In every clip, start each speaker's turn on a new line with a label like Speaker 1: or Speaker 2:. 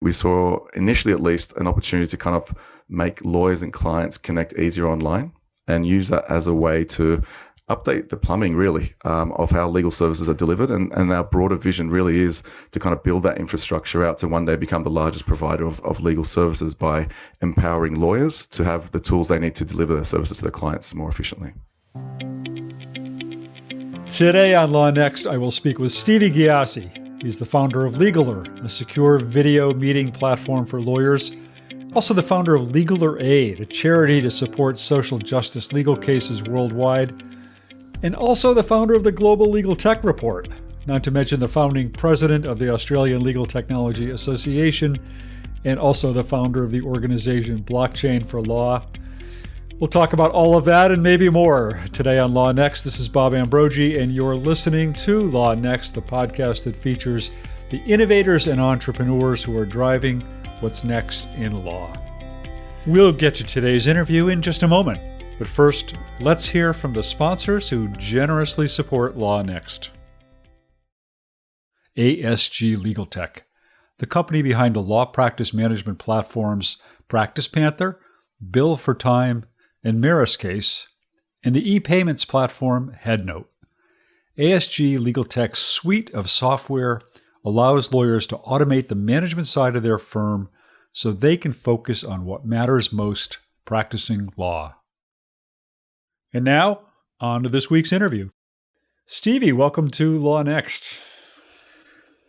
Speaker 1: we saw initially at least an opportunity to kind of make lawyers and clients connect easier online and use that as a way to update the plumbing really of how legal services are delivered. And our broader vision really is to kind of build that infrastructure out to one day become the largest provider of legal services by empowering lawyers to have the tools they need to deliver their services to their clients more efficiently.
Speaker 2: Today on LawNext, I will speak with Stevie Ghiassi. He's the founder of Legaler, a secure video meeting platform for lawyers. Also the founder of Legaler Aid, a charity to support social justice legal cases worldwide. And also the founder of the Global Legal Tech Report, not to mention the founding president of the Australian Legal Technology Association, and also the founder of the organization Blockchain for Law. We'll talk about all of that and maybe more today on LawNext. This is Bob Ambrogi, and you're listening to LawNext, the podcast that features the innovators and entrepreneurs who are driving what's next in law. We'll get to today's interview in just a moment. But first, let's hear from the sponsors who generously support LawNext. ASG Legal Tech, the company behind the law practice management platforms Practice Panther, Bill for Time, and Mariscase, and the e-payments platform HeadNote. ASG Legal Tech's suite of software allows lawyers to automate the management side of their firm so they can focus on what matters most, practicing law. And now, on to this week's interview. Stevie, welcome to LawNext.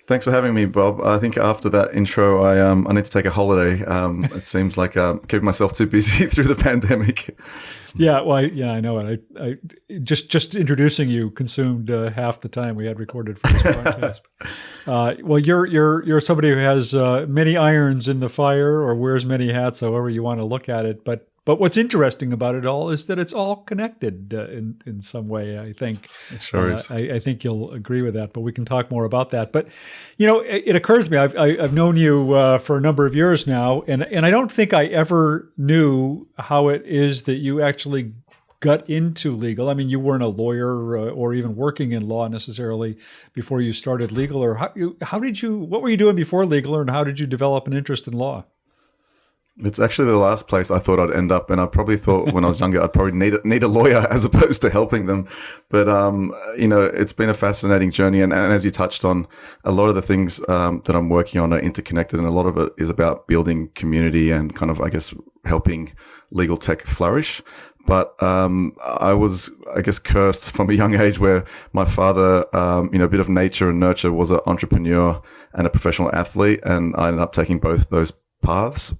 Speaker 1: Thanks for having me, Bob. I think after that intro, I need to take a holiday. It seems like keeping myself too busy through the pandemic.
Speaker 2: Yeah, well, I know it. I just introducing you consumed half the time we had recorded for this podcast. Well, you're somebody who has many irons in the fire, or wears many hats, however you want to look at it. But what's interesting about it all is that it's all connected in some way, I think.
Speaker 1: It sure is.
Speaker 2: I think you'll agree with that, but we can talk more about that. But, it occurs to me, I've known you for a number of years now, and I don't think I ever knew how it is that you actually got into legal. I mean, you weren't a lawyer or even working in law necessarily before you started Legaler. What were you doing before Legaler, and how did you develop an interest in law?
Speaker 1: It's actually the last place I thought I'd end up, and I probably thought when I was younger I'd probably need a lawyer as opposed to helping them. But it's been a fascinating journey, and as you touched on, a lot of the things that I'm working on are interconnected, and a lot of it is about building community and kind of, I guess, helping legal tech flourish. But I was, I guess, cursed from a young age where my father, a bit of nature and nurture, was an entrepreneur and a professional athlete, and I ended up taking both those paths.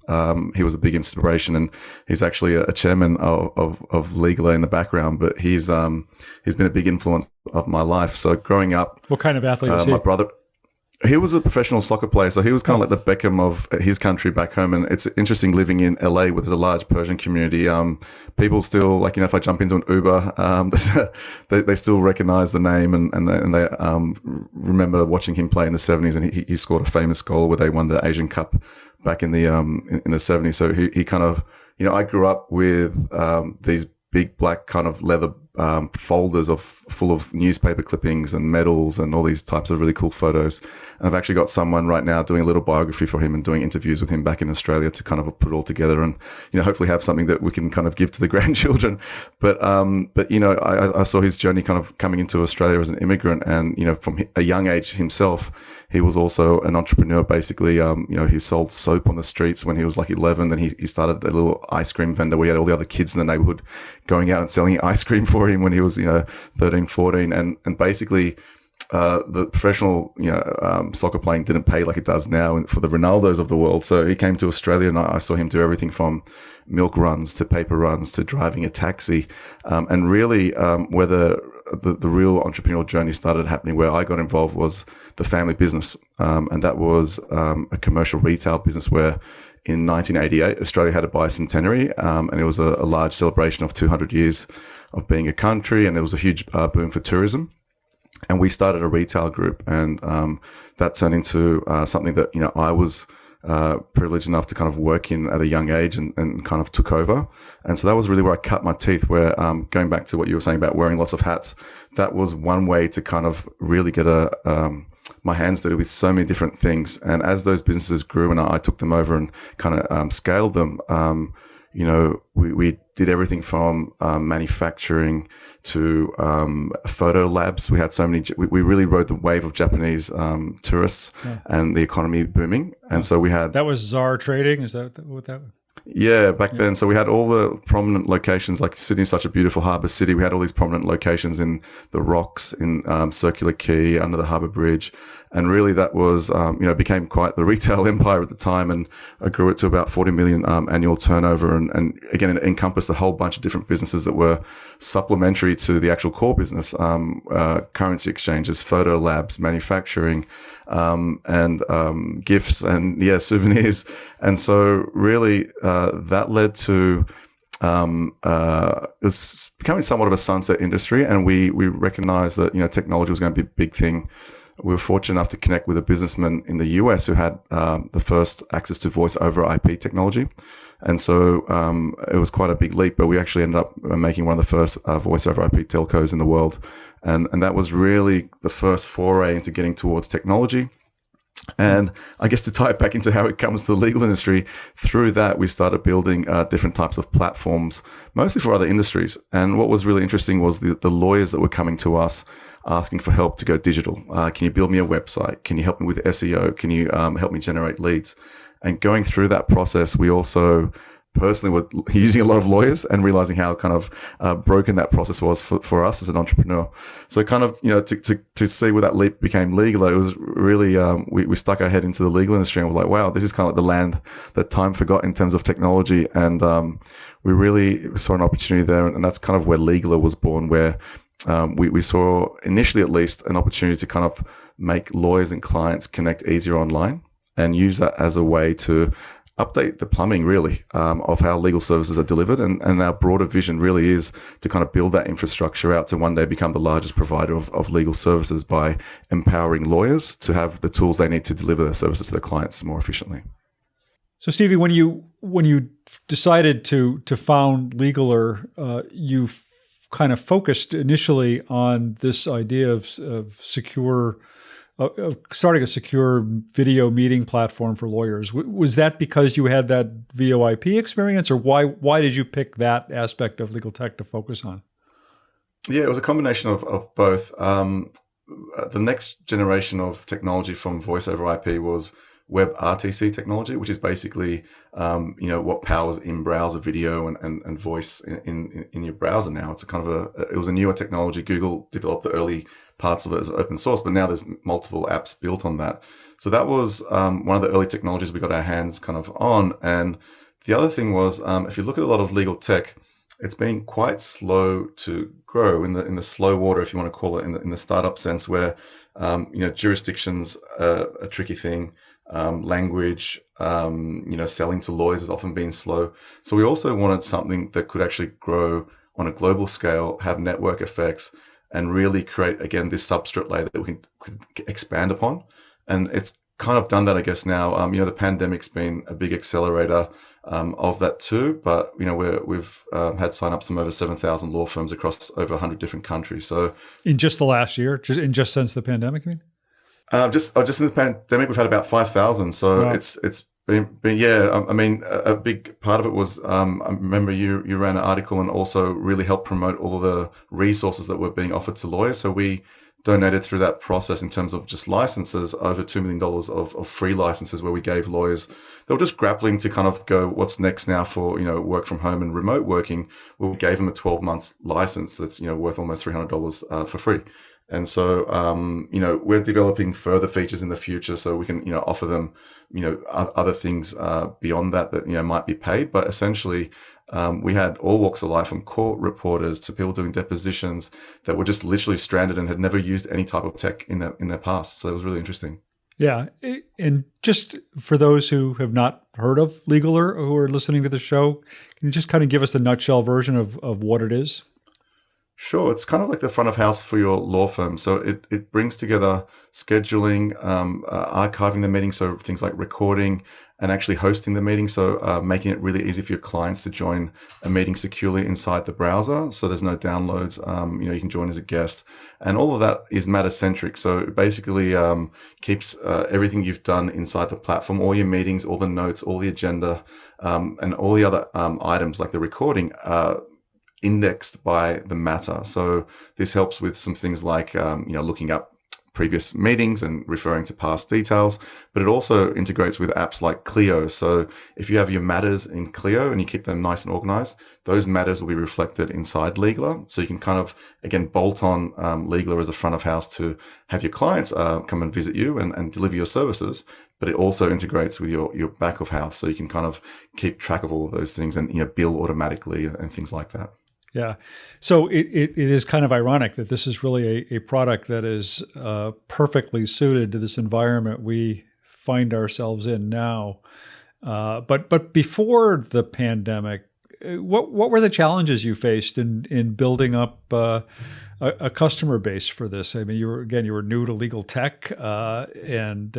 Speaker 1: He was a big inspiration, and he's actually a chairman of Legaler in the background, but he's been a big influence of my life. So growing up,
Speaker 2: what kind of athlete was he?
Speaker 1: My brother, he was a professional soccer player, so he was kind of like the Beckham of his country back home. And it's interesting living in LA where there's a large Persian community. People still, if I jump into an Uber, they still recognize the name, and they remember watching him play in the 70s, and he scored a famous goal where they won the Asian Cup back in the 70s. So he kind of, I grew up with these big black kind of leather folders full of newspaper clippings and medals and all these types of really cool photos. And I've actually got someone right now doing a little biography for him and doing interviews with him back in Australia to kind of put it all together and, hopefully have something that we can kind of give to the grandchildren. But I saw his journey kind of coming into Australia as an immigrant, and, from a young age himself, he was also an entrepreneur, basically. He sold soap on the streets when he was like 11. Then he started a little ice cream vendor where he had all the other kids in the neighborhood going out and selling ice cream for him when he was, 13, 14. And basically, the professional, soccer playing didn't pay like it does now for the Ronaldos of the world. So he came to Australia, and I saw him do everything from milk runs to paper runs to driving a taxi. And really, where the real entrepreneurial journey started happening, where I got involved, was the family business. And that was a commercial retail business where in 1988, Australia had a bicentenary, and it was a large celebration of 200 years of being a country, and it was a huge boom for tourism. And we started a retail group, and that turned into something that, I was privileged enough to kind of work in at a young age, and kind of took over. And so that was really where I cut my teeth, where going back to what you were saying about wearing lots of hats, that was one way to kind of really get a my hands dirty with so many different things. And as those businesses grew and I took them over and kind of scaled them, we did everything from manufacturing to photo labs. We had so many. We really rode the wave of Japanese tourists and the economy booming. And so we had
Speaker 2: that was Czar Trading. Is that what that was?
Speaker 1: Yeah, back then. So we had all the prominent locations, like Sydney's such a beautiful harbour city. We had all these prominent locations in the Rocks, in Circular Quay, under the Harbour Bridge. And really that was, became quite the retail empire at the time, and I grew it to about 40 million annual turnover. And again, it encompassed a whole bunch of different businesses that were supplementary to the actual core business, currency exchanges, photo labs, manufacturing, and gifts and souvenirs. And so really that led to it was becoming somewhat of a sunset industry, and we recognized that technology was going to be a big thing. We were fortunate enough to connect with a businessman in the US who had the first access to voice over IP technology. And so it was quite a big leap, but we actually ended up making one of the first voice over IP telcos in the world. And that was really the first foray into getting towards technology. And I guess to tie it back into how it comes to the legal industry, through that we started building different types of platforms, mostly for other industries. And what was really interesting was the lawyers that were coming to us asking for help to go digital. Can you build me a website? Can you help me with SEO? Can you help me generate leads? And going through that process, we also personally were using a lot of lawyers and realizing how kind of broken that process was for us as an entrepreneur. So kind of, to see where that leap became legal, it was really, we stuck our head into the legal industry and we're like, wow, this is kind of like the land that time forgot in terms of technology. And we really saw an opportunity there. And that's kind of where Legaler was born, where we saw initially at least an opportunity to kind of make lawyers and clients connect easier online and use that as a way to update the plumbing really of how legal services are delivered. And our broader vision really is to kind of build that infrastructure out to one day become the largest provider of legal services by empowering lawyers to have the tools they need to deliver their services to their clients more efficiently.
Speaker 2: So Stevie, when you decided to found Legaler, you kind of focused initially on this idea of secure, of starting a secure video meeting platform for lawyers. Was that because you had that VoIP experience, or why did you pick that aspect of legal tech to focus on?
Speaker 1: Yeah, it was a combination of both. The next generation of technology from voice over IP was WebRTC technology, which is basically what powers in-browser video and voice in your browser now. It's it was a newer technology. Google developed the early parts of it as open source, but now there's multiple apps built on that. So that was one of the early technologies we got our hands kind of on. And the other thing was, if you look at a lot of legal tech, it's been quite slow to grow in the slow water, if you want to call it, in the startup sense, where jurisdictions are a tricky thing. Language, selling to lawyers has often been slow. So we also wanted something that could actually grow on a global scale, have network effects, and really create, again, this substrate layer that we could expand upon. And it's kind of done that, I guess, now. The pandemic's been a big accelerator of that too. But, we've had signups from over 7,000 law firms across over 100 different countries. So in
Speaker 2: just the last year, just since the pandemic, I mean?
Speaker 1: Just in the pandemic, we've had about 5,000. So wow. It's been I mean, a big part of it was, I remember you ran an article and also really helped promote all of the resources that were being offered to lawyers. So we donated through that process in terms of just licenses, over $2 million of free licenses where we gave lawyers. They were just grappling to kind of go, what's next now for, work from home and remote working. Well, we gave them a 12-month license that's, worth almost $300 for free. And so, we're developing further features in the future so we can, offer them, other things beyond that might be paid. But essentially, we had all walks of life, from court reporters to people doing depositions that were just literally stranded and had never used any type of tech in their past. So it was really interesting.
Speaker 2: Yeah. And just for those who have not heard of Legaler, who are listening to the show, can you just kind of give us the nutshell version of what it is?
Speaker 1: Sure. It's kind of like the front of house for your law firm. So it brings together scheduling, archiving the meeting, so things like recording and actually hosting the meeting. So making it really easy for your clients to join a meeting securely inside the browser. So there's no downloads. You can join as a guest, and all of that is Matter-centric. So it basically keeps everything you've done inside the platform, all your meetings, all the notes, all the agenda, and all the other items like the recording indexed by the Matter. So this helps with some things like, looking up previous meetings and referring to past details, but it also integrates with apps like Clio. So if you have your matters in Clio and you keep them nice and organized, those matters will be reflected inside Legaler. So you can kind of, again, bolt on Legaler as a front of house to have your clients come and visit you and deliver your services, but it also integrates with your back of house. So you can kind of keep track of all of those things and, bill automatically and things like that.
Speaker 2: Yeah. So it is kind of ironic that this is really a product that is perfectly suited to this environment we find ourselves in now. But before the pandemic, what were the challenges you faced in building up a customer base for this? I mean, you were new to legal tech and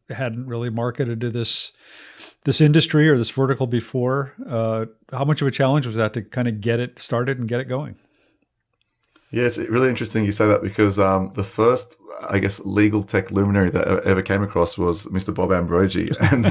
Speaker 2: hadn't really marketed to this industry or this vertical before. How much of a challenge was that to kind of get it started and get it going?
Speaker 1: Yeah, it's really interesting you say that because the first, I guess, legal tech luminary that I ever came across was Mr. Bob Ambrogi. And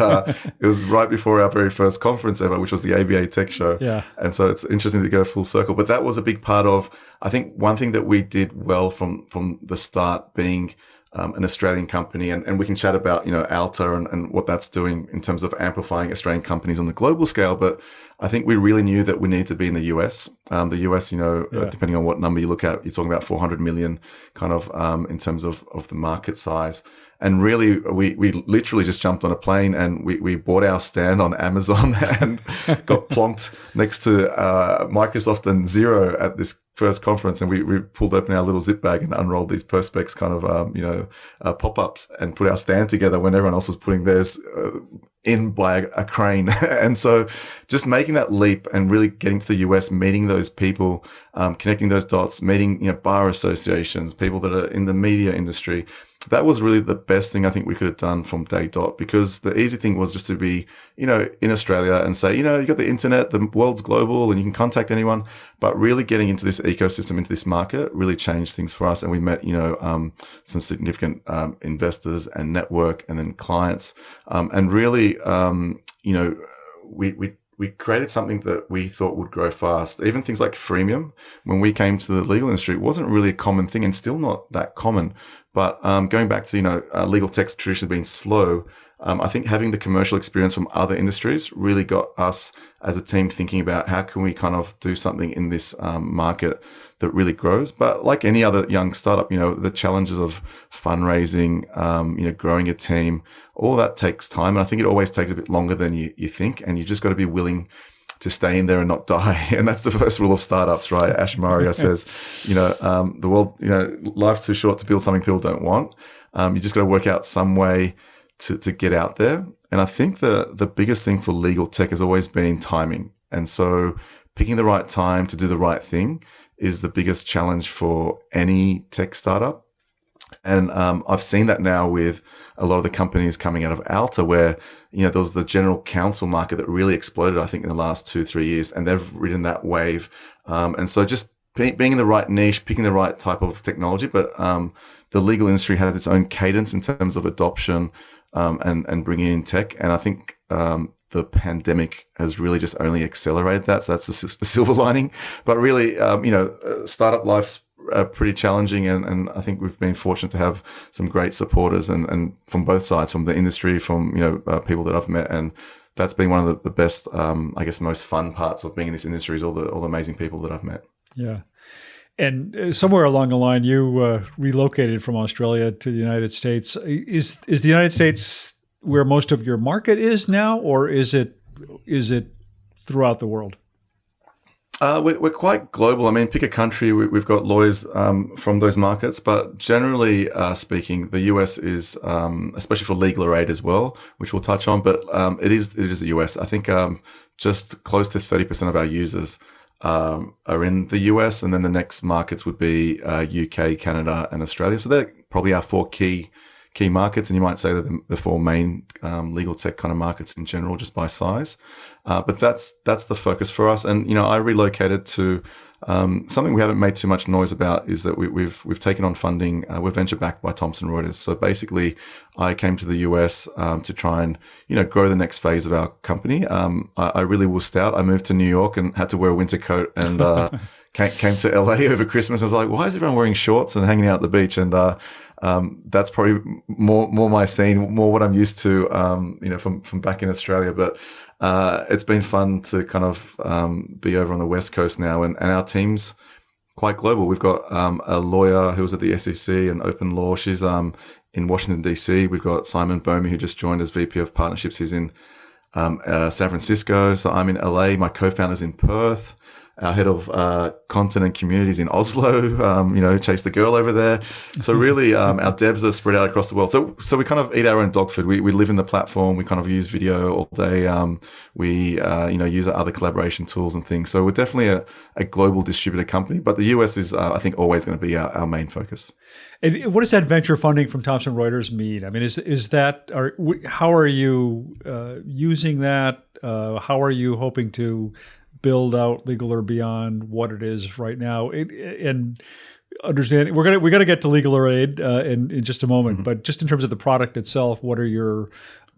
Speaker 1: it was right before our very first conference ever, which was the ABA Tech Show.
Speaker 2: Yeah.
Speaker 1: And so it's interesting to go full circle. But that was a big part of, I think, one thing that we did well from the start being an Australian company, and we can chat about, Alta and what that's doing in terms of amplifying Australian companies on the global scale. But I think we really knew that we needed to be in the US. The US, depending on what number you look at, you're talking about 400 million kind of in terms of the market size. And really, we literally just jumped on a plane and we bought our stand on Amazon and got plonked next to Microsoft and Xero at this first conference. And we pulled open our little zip bag and unrolled these Perspex kind of, pop-ups and put our stand together when everyone else was putting theirs in by a crane. And so just making that leap and really getting to the US, meeting those people, connecting those dots, meeting, bar associations, people that are in the media industry, that was really the best thing I think we could have done from day dot, because the easy thing was just to be, in Australia and say, you got the internet, the world's global and you can contact anyone, but really getting into this ecosystem, into this market really changed things for us. And we met, some significant investors and network and then clients. And really, we created something that we thought would grow fast. Even things like freemium, when we came to the legal industry, it wasn't really a common thing and still not that common. But going back to, legal tech's traditionally been slow, I think having the commercial experience from other industries really got us as a team thinking about how can we kind of do something in this market that really grows. But like any other young startup, the challenges of fundraising, growing a team, all that takes time. And I think it always takes a bit longer than you think. And you just got to be willing to stay in there and not die. And that's the first rule of startups, right? Ash Maurya says, the world, life's too short to build something people don't want. You just got to work out some way to get out there. And I think the biggest thing for legal tech has always been timing. And so picking the right time to do the right thing is the biggest challenge for any tech startup. And I've seen that now with a lot of the companies coming out of Alta, where, there was the general counsel market that really exploded, I think, in the last 2-3 years, and they've ridden that wave. And so just being in the right niche, picking the right type of technology, but the legal industry has its own cadence in terms of adoption and bringing in tech. And I think the pandemic has really just only accelerated that. So that's the silver lining. But really, startup life's pretty challenging, and I think we've been fortunate to have some great supporters and from both sides, from the industry, from people that I've met, and that's been one of the best, I guess, most fun parts of being in this industry is all the amazing people that I've met. Yeah.
Speaker 2: And somewhere along the line, you relocated from Australia to the United States. Is the United States where most of your market is now, or is it throughout the world?
Speaker 1: We're quite global. I mean, pick a country. We've got lawyers from those markets, but generally speaking, the US is, especially for legal aid as well, which we'll touch on. But it is the US. I think just close to 30% of our users are in the US, and then the next markets would be UK, Canada, and Australia. So they're probably our four key key markets, and you might say that the four main legal tech kind of markets in general, just by size. But that's the focus for us. And I relocated to something we haven't made too much noise about is that we've taken on funding. We're venture backed by Thomson Reuters. So basically, I came to the US to try and grow the next phase of our company. I really was stout. I moved to New York and had to wear a winter coat and came to LA over Christmas. I was like, why is everyone wearing shorts and hanging out at the beach? And that's probably more my scene, more what I'm used to, from back in Australia. But it's been fun to kind of be over on the West Coast now, and our team's quite global. We've got a lawyer who was at the SEC and Open Law. She's in Washington, D.C. We've got Simon Bomi, who just joined as VP of Partnerships. He's in San Francisco. So I'm in LA. My co-founder's in Perth. Our head of content and communities in Oslo, chase the girl over there. So really, our devs are spread out across the world. So we kind of eat our own dog food. We live in the platform. We kind of use video all day. We use other collaboration tools and things. So we're definitely a global distributed company. But the US is, I think, always going to be our main focus.
Speaker 2: And what does that venture funding from Thomson Reuters mean? I mean, is that how are you using that? How are you hoping to build out Legaler beyond what it is right now? And understand, we're gonna get to Legaler Aid in just a moment, but just in terms of the product itself, what are your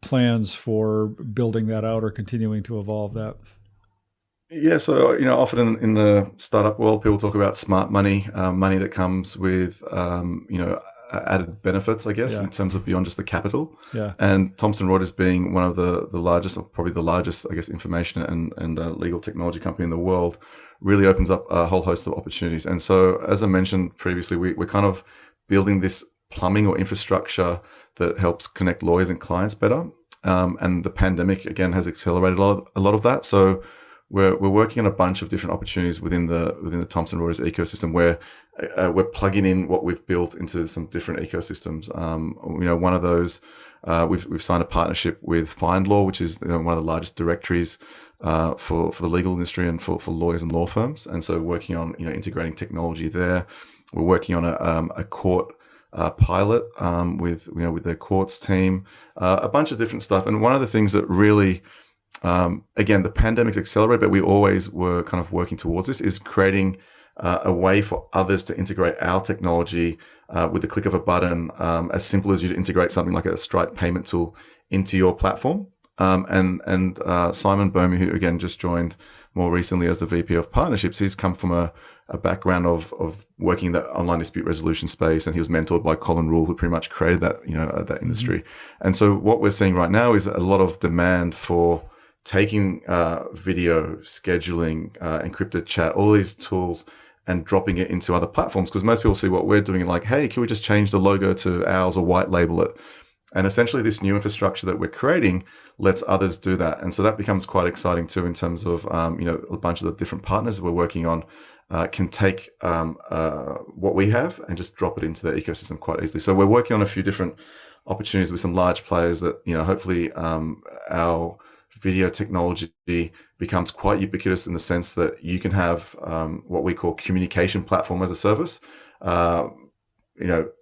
Speaker 2: plans for building that out or continuing to evolve that?
Speaker 1: Yeah, so often in the startup world, people talk about smart money, money that comes with added benefits, I guess, in terms of beyond just the capital. Yeah. And Thomson Reuters being one of the largest, or probably the largest, I guess, information and legal technology company in the world, really opens up a whole host of opportunities. And so, as I mentioned previously, we're kind of building this plumbing or infrastructure that helps connect lawyers and clients better. And the pandemic, again, has accelerated a lot of that. So we're working on a bunch of different opportunities within the Thomson Reuters ecosystem where we're plugging in what we've built into some different ecosystems. One of those, we've signed a partnership with FindLaw, which is one of the largest directories for the legal industry and for lawyers and law firms. And so working on integrating technology there. We're working on a court pilot with the courts team, a bunch of different stuff. And one of the things that really again, the pandemic's accelerated, but we always were kind of working towards this, is creating a way for others to integrate our technology with the click of a button, as simple as you integrate something like a Stripe payment tool into your platform. And Simon Bomi, who again just joined more recently as the VP of Partnerships, he's come from a background of working in the online dispute resolution space, and he was mentored by Colin Rule, who pretty much created that that industry. And so what we're seeing right now is a lot of demand for taking video, scheduling, encrypted chat, all these tools, and dropping it into other platforms. Because most people see what we're doing and like, hey, can we just change the logo to ours or white label it? And essentially this new infrastructure that we're creating lets others do that. And so that becomes quite exciting too, in terms of, a bunch of the different partners that we're working on can take what we have and just drop it into their ecosystem quite easily. So we're working on a few different opportunities with some large players that, hopefully our video technology becomes quite ubiquitous in the sense that you can have what we call communication platform as a service,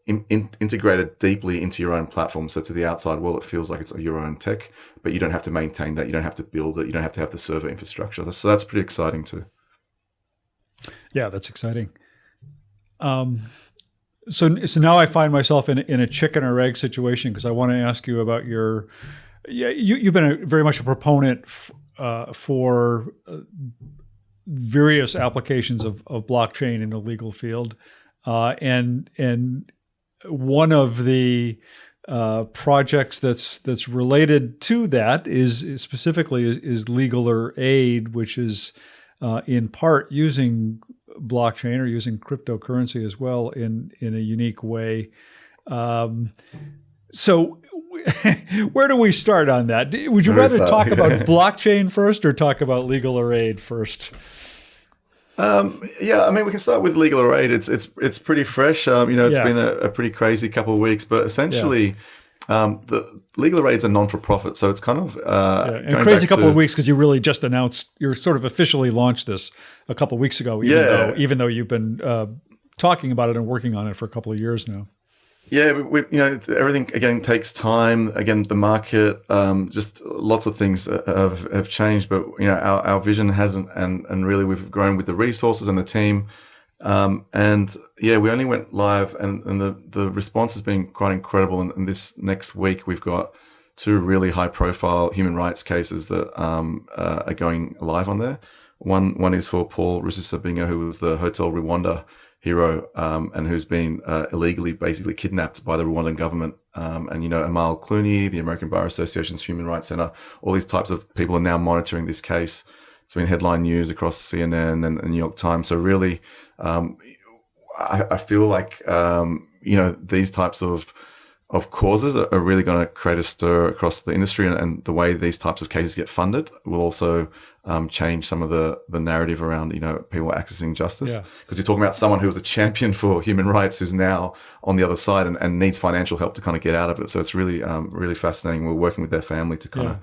Speaker 1: integrated deeply into your own platform. So to the outside world, it feels like it's your own tech, but you don't have to maintain that. You don't have to build it. You don't have to have the server infrastructure. So that's pretty exciting too.
Speaker 2: Yeah, that's exciting. So now I find myself in a chicken or egg situation, because I want to ask you about your. Yeah, you've been very much a proponent for various applications of blockchain in the legal field, and one of the projects that's related to that is Legaler Aid, which is in part using blockchain or using cryptocurrency as well in a unique way. So. Where do we start on that? Would you rather talk about blockchain first or talk about Legaler Aid first?
Speaker 1: We can start with Legaler Aid. It's pretty fresh. It's been a pretty crazy couple of weeks, but essentially, the Legaler Aid's a non-for-profit, so it's kind of
Speaker 2: and crazy couple of weeks because you really just announced, you're sort of officially launched this a couple of weeks ago. Even though you've been talking about it and working on it for a couple of years now.
Speaker 1: Yeah, everything again takes time. Again, the market, just lots of things have changed, but our vision hasn't, and really we've grown with the resources and the team. And yeah, we only went live, and the response has been quite incredible. And this next week, we've got two really high profile human rights cases that are going live on there. One is for Paul Rusesabagina, who was the Hotel Rwanda hero, and who's been illegally basically kidnapped by the Rwandan government. And Amal Clooney, the American Bar Association's Human Rights Center, all these types of people are now monitoring this case. It's been headline news across CNN and New York Times. So really, I feel like these types of causes are really going to create a stir across the industry, and the way these types of cases get funded will also change some of the narrative around people accessing justice. Because you're talking about someone who was a champion for human rights who's now on the other side and needs financial help to kind of get out of it. So it's really really fascinating. We're working with their family to kind of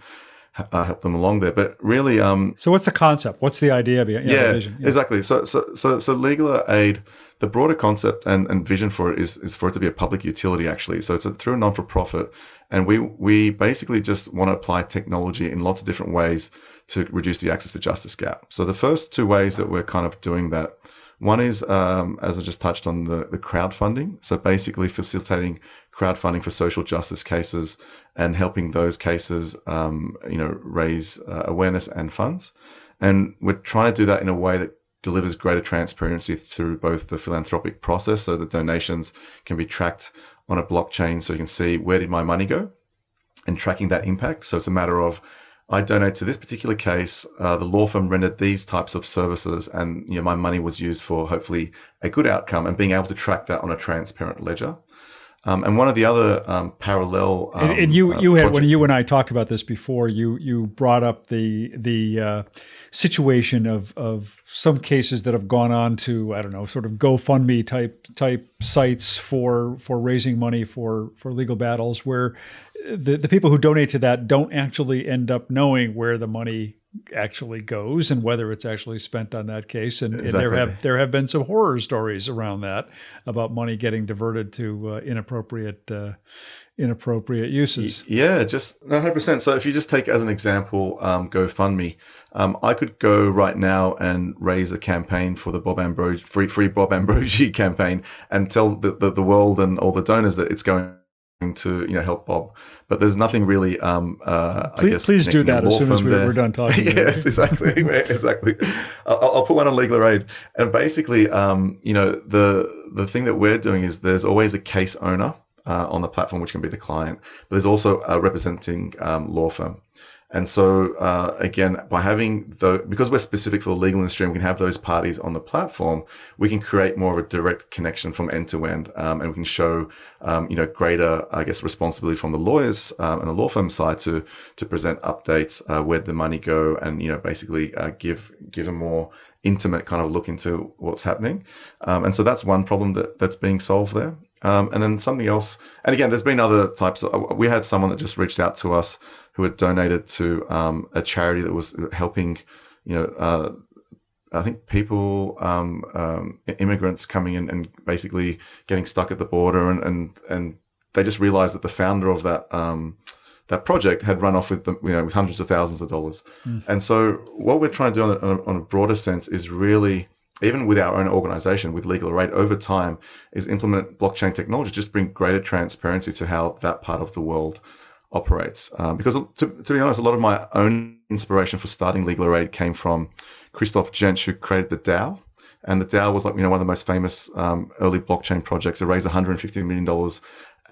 Speaker 1: help them along there, but really.
Speaker 2: So what's the concept? What's the idea behind the vision? Yeah,
Speaker 1: exactly. So legal aid, the broader concept and vision for it is for it to be a public utility, actually. So it's through a non-for-profit, and we basically just want to apply technology in lots of different ways to reduce the access to justice gap. So the first two ways that we're kind of doing that. One is, as I just touched on, the crowdfunding. So basically facilitating crowdfunding for social justice cases and helping those cases, raise awareness and funds. And we're trying to do that in a way that delivers greater transparency through both the philanthropic process, so the donations can be tracked on a blockchain, so you can see where did my money go, and tracking that impact. So it's a matter of, I donate to this particular case, the law firm rendered these types of services, and my money was used for hopefully a good outcome, and being able to track that on a transparent ledger. And one of the other parallel
Speaker 2: and you had, when you and I talked about this before, you brought up the situation of some cases that have gone on to, I don't know, sort of GoFundMe type sites for raising money for legal battles, where the people who donate to that don't actually end up knowing where the money actually goes and whether it's actually spent on that case. And,
Speaker 1: exactly.
Speaker 2: and there have been some horror stories around that, about money getting diverted to inappropriate uses.
Speaker 1: Yeah, just 100%. So if you just take as an example, GoFundMe, I could go right now and raise a campaign for the Bob Ambrogi, free Bob Ambrogi campaign, and tell the world and all the donors that it's going to help Bob, but there's nothing really.
Speaker 2: Please do that as soon as we're done talking.
Speaker 1: Yes, exactly. I'll put one on Legal Aid, and basically, the thing that we're doing is there's always a case owner on the platform, which can be the client, but there's also a representing law firm. And so, again, by having because we're specific for the legal industry, and we can have those parties on the platform, we can create more of a direct connection from end to end, and we can show, greater, responsibility from the lawyers and the law firm side to present updates, where the money go, and basically give a more intimate kind of look into what's happening. And so that's one problem that's being solved there. And then something else, and again, there's been other types. We had someone that just reached out to us who had donated to a charity that was helping, I think people, immigrants coming in and basically getting stuck at the border, and they just realized that the founder of that project had run off with with hundreds of thousands of dollars. And so what we're trying to do on a broader sense is really, even with our own organization, with Legal Aid, over time, is implement blockchain technology, just bring greater transparency to how that part of the world operates. Because to be honest, a lot of my own inspiration for starting Legal Aid came from Christoph Jentsch, who created the DAO. And the DAO was one of the most famous early blockchain projects. It raised $150 million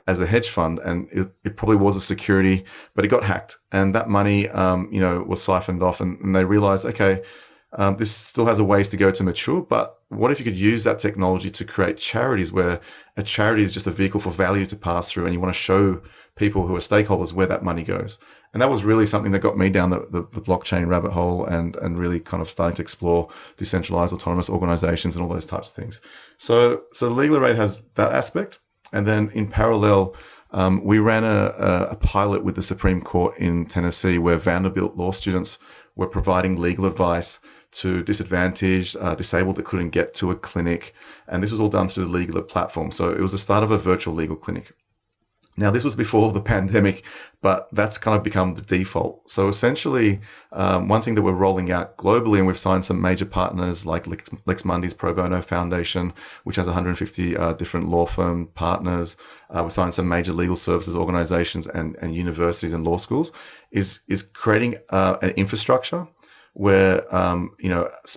Speaker 1: as a hedge fund, and it probably was a security, but it got hacked. And that money, was siphoned off, and they realized, okay, this still has a ways to go to mature, but what if you could use that technology to create charities, where a charity is just a vehicle for value to pass through, and you want to show people who are stakeholders where that money goes. And that was really something that got me down the blockchain rabbit hole, and really kind of starting to explore decentralized autonomous organizations and all those types of things. So Legal Aid has that aspect. And then in parallel, We ran a pilot with the Supreme Court in Tennessee where Vanderbilt law students were providing legal advice to disadvantaged, disabled that couldn't get to a clinic. And this was all done through the Legal platform. So it was the start of a virtual legal clinic. Now, this was before the pandemic, but that's kind of become the default. So essentially, one thing that we're rolling out globally, and we've signed some major partners like Lex Mundy's Pro Bono Foundation, which has 150 different law firm partners. We've signed some major legal services organizations and universities and law schools, is creating an infrastructure where,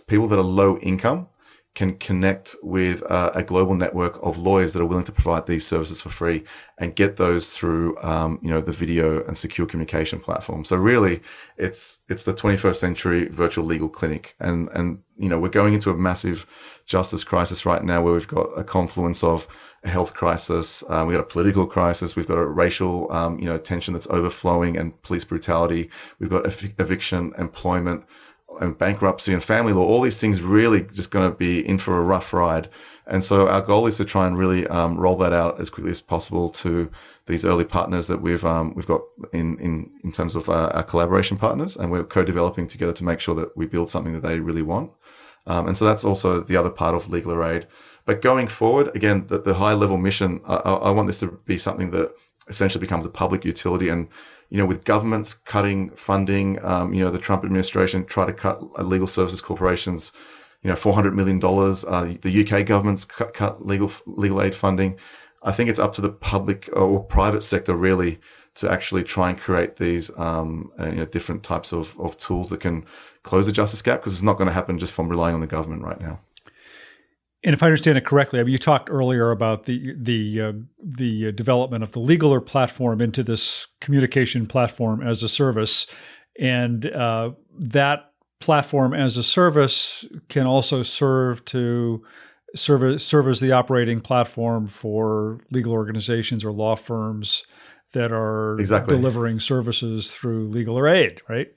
Speaker 1: people that are low income can connect with a global network of lawyers that are willing to provide these services for free and get those through, the video and secure communication platform. So really, it's the 21st century virtual legal clinic. And we're going into a massive justice crisis right now where we've got a confluence of a health crisis, we've got a political crisis, we've got a racial, tension that's overflowing and police brutality, we've got eviction, employment, and bankruptcy and family law. All these things really just going to be in for a rough ride. And so our goal is to try and really roll that out as quickly as possible to these early partners that we've got in terms of our collaboration partners, and we're co-developing together to make sure that we build something that they really want. And so that's also the other part of Legal Aid. But going forward, again, the high level mission, I want this to be something that essentially becomes a public utility. And with governments cutting funding, the Trump administration tried to cut legal services corporations, $400 million. The UK government's cut legal aid funding. I think it's up to the public or private sector really to actually try and create these different types of tools that can close the justice gap, because it's not going to happen just from relying on the government right now.
Speaker 2: And if I understand it correctly, you talked earlier about the development of the Legaler platform into this communication platform as a service, and that platform as a service can also serve as the operating platform for legal organizations or law firms that are delivering services through Legal Aid, right?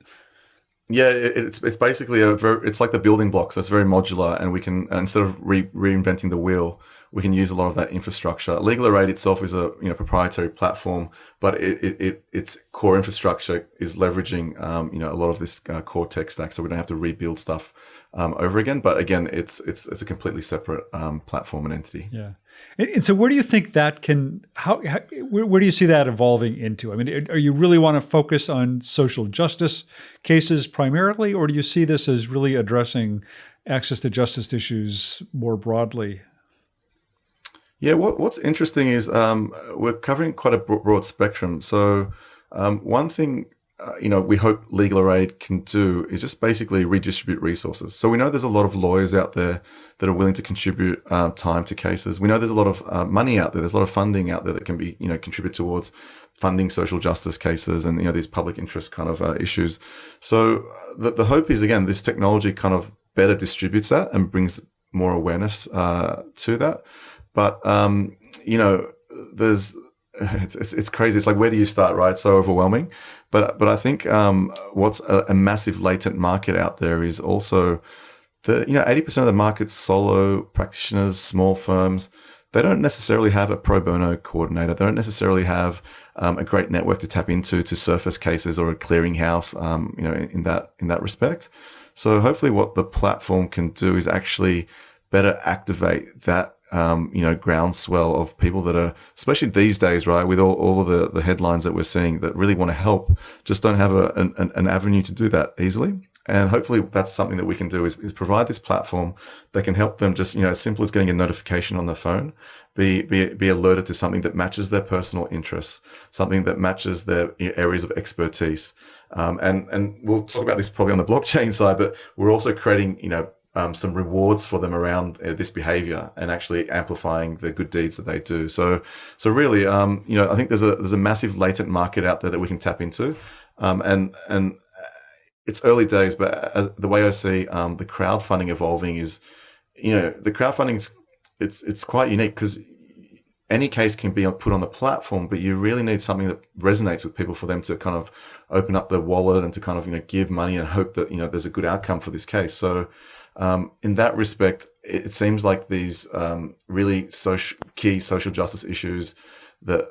Speaker 1: Yeah, it's basically it's like the building blocks. So it's very modular, and we can, instead of reinventing the wheel, we can use a lot of that infrastructure. Legal Aid itself is a proprietary platform, but its core infrastructure is leveraging a lot of this core tech stack, so we don't have to rebuild stuff over again. But again, it's a completely separate platform and entity.
Speaker 2: Yeah, and so where do you think that can? Where do you see that evolving into? I mean, are you really want to focus on social justice cases primarily, or do you see this as really addressing access to justice issues more broadly?
Speaker 1: Yeah, what's interesting is we're covering quite a broad spectrum. So one thing we hope Legal Aid can do is just basically redistribute resources. So we know there's a lot of lawyers out there that are willing to contribute time to cases. We know there's a lot of money out there. There's a lot of funding out there that can be contribute towards funding social justice cases and these public interest kind of issues. So the hope is, again, this technology kind of better distributes that and brings more awareness to that. But it's crazy. It's like, where do you start, right? It's so overwhelming. But I think what's a massive latent market out there is also 80% of the market's solo practitioners, small firms. They don't necessarily have a pro bono coordinator. They don't necessarily have a great network to tap into to surface cases or a clearinghouse. In that respect. So hopefully, what the platform can do is actually better activate that groundswell of people that are, especially these days, right, with all of the headlines that we're seeing that really want to help, just don't have an avenue to do that easily. And hopefully that's something that we can do is provide this platform that can help them just, as simple as getting a notification on their phone, be alerted to something that matches their personal interests, something that matches their areas of expertise. And we'll talk about this probably on the blockchain side, but we're also creating, some rewards for them around this behavior and actually amplifying the good deeds that they do. So really, I think there's a massive latent market out there that we can tap into, and it's early days. But the way I see the crowdfunding evolving is, the crowdfunding it's quite unique because any case can be put on the platform, but you really need something that resonates with people for them to kind of open up their wallet and to kind of give money and hope that there's a good outcome for this case. So. In that respect, it seems like these really key social justice issues that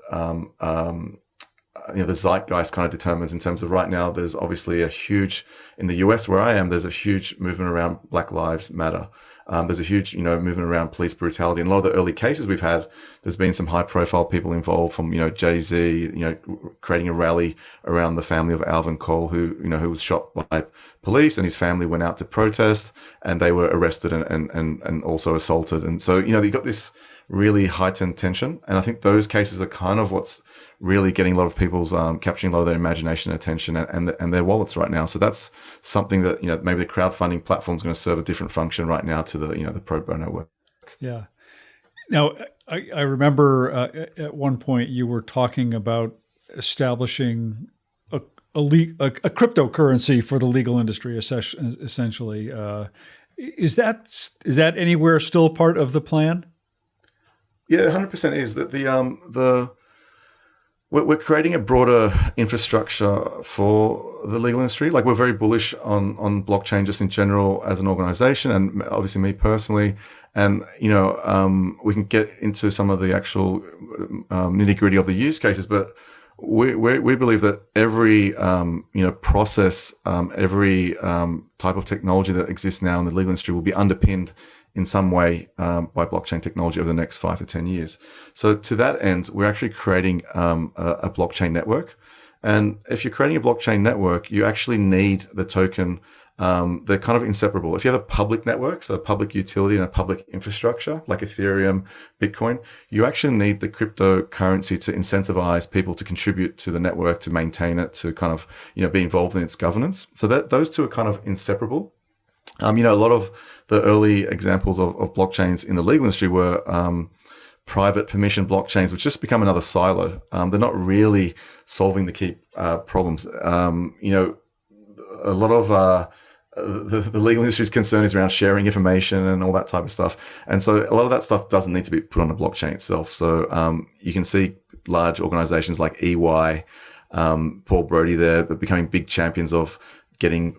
Speaker 1: the zeitgeist kind of determines, in terms of right now, there's obviously in the US where I am, there's a huge movement around Black Lives Matter. There's a huge, movement around police brutality. And a lot of the early cases we've had, there's been some high profile people involved from, Jay-Z, creating a rally around the family of Alvin Cole, who was shot by police, and his family went out to protest, and they were arrested and also assaulted. And so, you've got this really heightened tension. And I think those cases are kind of what's really getting a lot of people's, capturing a lot of their imagination and attention and their wallets right now. So that's something that, maybe the crowdfunding platform is going to serve a different function right now to the pro bono work.
Speaker 2: Yeah. Now, I remember at one point you were talking about establishing a cryptocurrency for the legal industry, essentially. Is that anywhere still part of the plan?
Speaker 1: Yeah, 100% is that we're creating a broader infrastructure for the legal industry. Like, we're very bullish on blockchain just in general as an organization, and obviously me personally. And, we can get into some of the actual nitty gritty of the use cases, but we believe that every, process, every type of technology that exists now in the legal industry will be underpinned in some way by blockchain technology over the next 5 to 10 years. So to that end, we're actually creating a blockchain network. And if you're creating a blockchain network, you actually need the token. They're kind of inseparable. If you have a public network, so a public utility and a public infrastructure like Ethereum, Bitcoin, you actually need the cryptocurrency to incentivize people to contribute to the network, to maintain it, to kind of, be involved in its governance. So that those two are kind of inseparable. A lot of the early examples of blockchains in the legal industry were private permission blockchains, which just become another silo. They're not really solving the key problems. A lot of the legal industry's concern is around sharing information and all that type of stuff. And so a lot of that stuff doesn't need to be put on a blockchain itself. So you can see large organizations like EY, Paul Brody there, they're becoming big champions of getting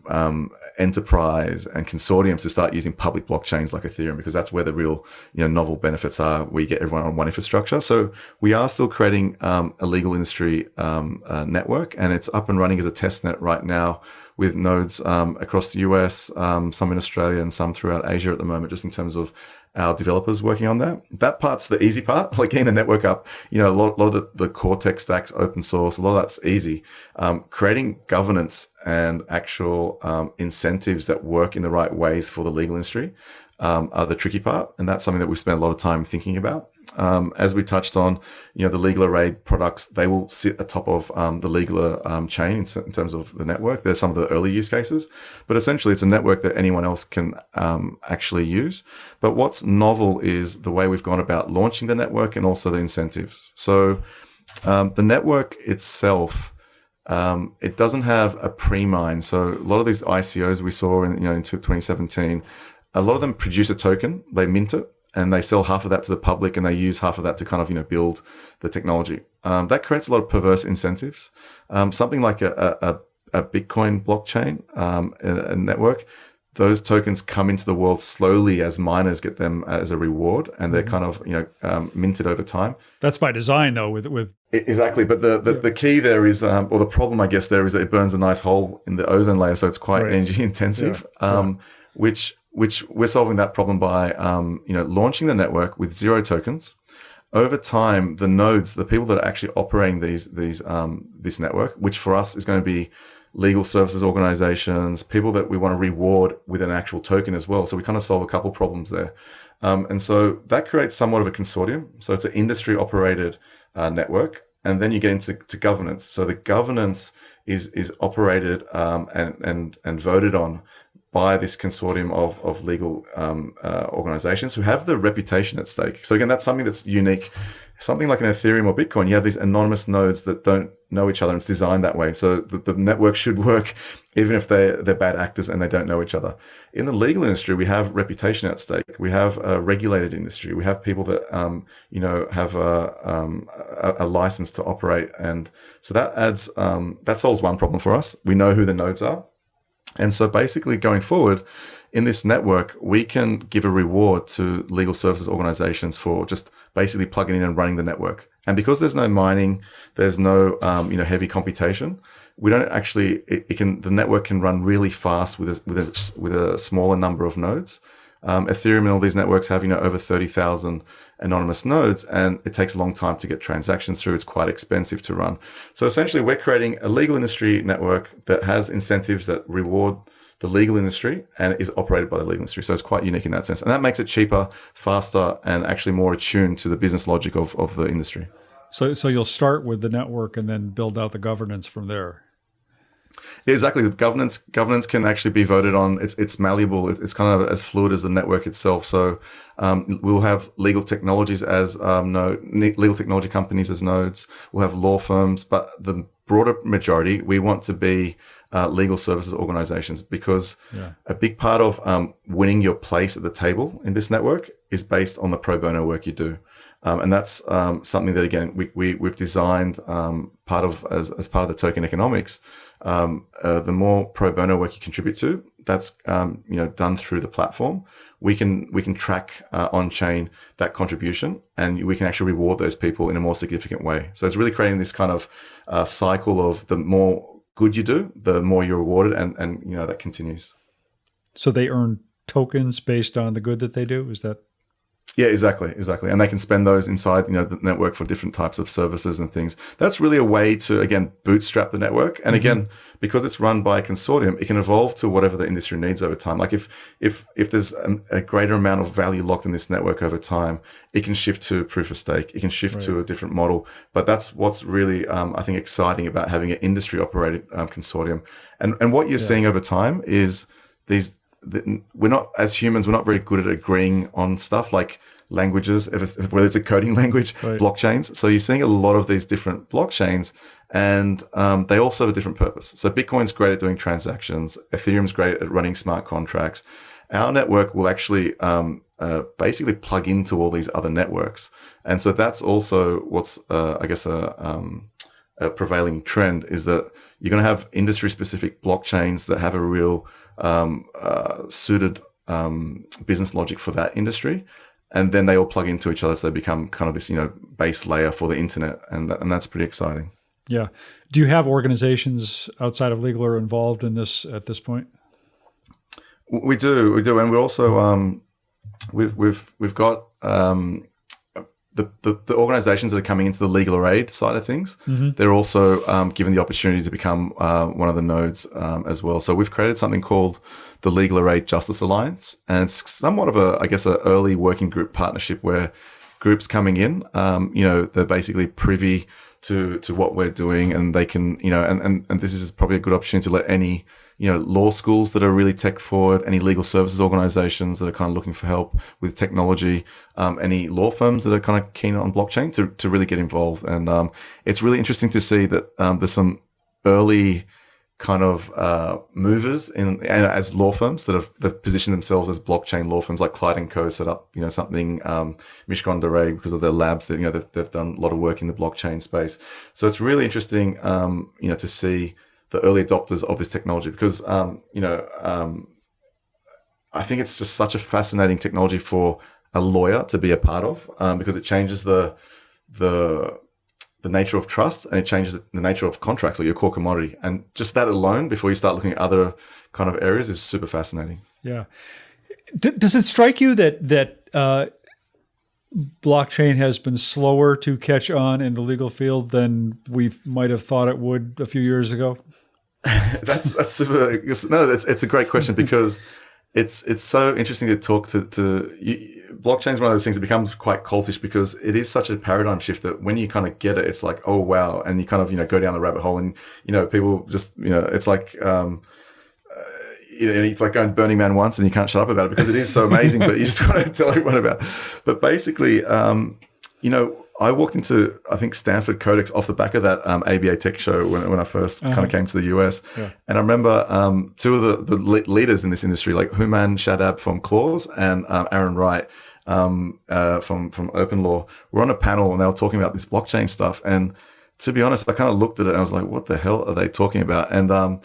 Speaker 1: enterprise and consortiums to start using public blockchains like Ethereum, because that's where the real novel benefits are, where you get everyone on one infrastructure. So we are still creating a legal industry network, and it's up and running as a test net right now with nodes across the US, some in Australia and some throughout Asia at the moment, just in terms of our developers working on that. That part's the easy part, like getting the network up. A lot of the core tech stacks, open source, a lot of that's easy. Creating governance and actual incentives that work in the right ways for the legal industry are the tricky part. And that's something that we spent a lot of time thinking about. As we touched on, the Legal Array products, they will sit atop of the Legal chain in terms of the network. There's some of the early use cases, but essentially it's a network that anyone else can actually use. But what's novel is the way we've gone about launching the network and also the incentives. So the network itself, it doesn't have a pre-mine. So a lot of these ICOs we saw in 2017, a lot of them produce a token, they mint it, and they sell half of that to the public, and they use half of that to kind of, build the technology. That creates a lot of perverse incentives. Something like a Bitcoin blockchain, a network, those tokens come into the world slowly as miners get them as a reward, and they're kind of, minted over time.
Speaker 2: That's by design, though, with
Speaker 1: Exactly. But the key there is, or the problem, I guess, there is that it burns a nice hole in the ozone layer, so it's quite energy intensive, which we're solving that problem by, launching the network with 0 tokens. Over time, the nodes, the people that are actually operating this network, which for us is going to be legal services organizations, people that we want to reward with an actual token as well. So we kind of solve a couple problems there. And so that creates somewhat of a consortium. So it's an industry operated network. And then you get into governance. So the governance is operated and voted on by this consortium of legal organizations who have the reputation at stake. So again, that's something that's unique. Something like an Ethereum or Bitcoin, you have these anonymous nodes that don't know each other, and it's designed that way. So the network should work even if they're bad actors and they don't know each other. In the legal industry, we have reputation at stake. We have a regulated industry. We have people that have a license to operate, and so that solves one problem for us. We know who the nodes are. And so basically going forward in this network, we can give a reward to legal services organizations for just basically plugging in and running the network. And because there's no mining, there's no heavy computation. We don't actually. The network can run really fast with a smaller number of nodes. Ethereum and all these networks have over 30,000 anonymous nodes, and it takes a long time to get transactions through. It's quite expensive to run. So essentially, we're creating a legal industry network that has incentives that reward the legal industry and is operated by the legal industry. So it's quite unique in that sense. And that makes it cheaper, faster, and actually more attuned to the business logic of the industry.
Speaker 2: So you'll start with the network and then build out the governance from there.
Speaker 1: Yeah, exactly. The governance can actually be voted on. It's malleable. It's kind of as fluid as the network itself. So we'll have legal technologies as legal technology companies as nodes. We'll have law firms, but the broader majority, we want to be legal services organizations, because a big part of winning your place at the table in this network is based on the pro bono work you do. And that's something that, again, we've designed as part of the token economics. The more pro bono work you contribute to, that's done through the platform. We can track on chain that contribution, and we can actually reward those people in a more significant way. So it's really creating this kind of cycle of the more good you do, the more you're rewarded, and that continues.
Speaker 2: So they earn tokens based on the good that they do. Is that?
Speaker 1: Yeah, exactly. And they can spend those inside, the network for different types of services and things. That's really a way to, again, bootstrap the network. And again, because it's run by a consortium, it can evolve to whatever the industry needs over time. Like if there's a greater amount of value locked in this network over time, it can shift to proof of stake. It can shift to a different model. But that's what's really, I think, exciting about having an industry operated consortium. And what you're seeing over time is we're not, as humans, we're not very good at agreeing on stuff like languages, whether it's a coding language, blockchains. So you're seeing a lot of these different blockchains, and they all serve a different purpose. So Bitcoin's great at doing transactions. Ethereum's great at running smart contracts. Our network will actually basically plug into all these other networks. And so that's also what's, a prevailing trend, is that you're going to have industry-specific blockchains that have a real suited business logic for that industry, and then they all plug into each other, so they become kind of this base layer for the internet, and that's pretty exciting.
Speaker 2: Yeah. Do you have organizations outside of Legaler involved in this at this point?
Speaker 1: We do, and we're also we've got the organizations that are coming into the legal aid side of things. They're also given the opportunity to become one of the nodes as well. So we've created something called the Legal Aid Justice Alliance, and it's somewhat of a early working group partnership where groups coming in, they're basically privy to what we're doing, and they can, and this is probably a good opportunity to let any law schools that are really tech forward, any legal services organizations that are kind of looking for help with technology, any law firms that are kind of keen on blockchain to really get involved. And it's really interesting to see that there's some early kind of movers as law firms that have positioned themselves as blockchain law firms, like Clyde & Co. set up something, Mishcon de Rey, because of their labs that they've done a lot of work in the blockchain space. So it's really interesting to see the early adopters of this technology, because I think it's just such a fascinating technology for a lawyer to be a part of, because it changes the nature of trust, and it changes the nature of contracts, like your core commodity. And just that alone, before you start looking at other kind of areas, is super fascinating.
Speaker 2: Yeah. Does it strike you that blockchain has been slower to catch on in the legal field than we might have thought it would a few years ago?
Speaker 1: That's super. No, it's a great question, because it's so interesting to talk to you. Blockchain is one of those things that becomes quite cultish, because it is such a paradigm shift that when you kind of get it, it's like, oh wow, and you kind of go down the rabbit hole, and people just it's like it's like going to Burning Man once and you can't shut up about it, because it is so amazing, but you just want to tell everyone about it. But basically, I walked into, I think, Stanford Codex off the back of that ABA Tech Show when I first kind of came to the US. Yeah. And I remember two of the leaders in this industry, like Human Shadab from Clause and Aaron Wright from Open Law, were on a panel, and they were talking about this blockchain stuff. And to be honest, I kind of looked at it and I was like, what the hell are they talking about? And it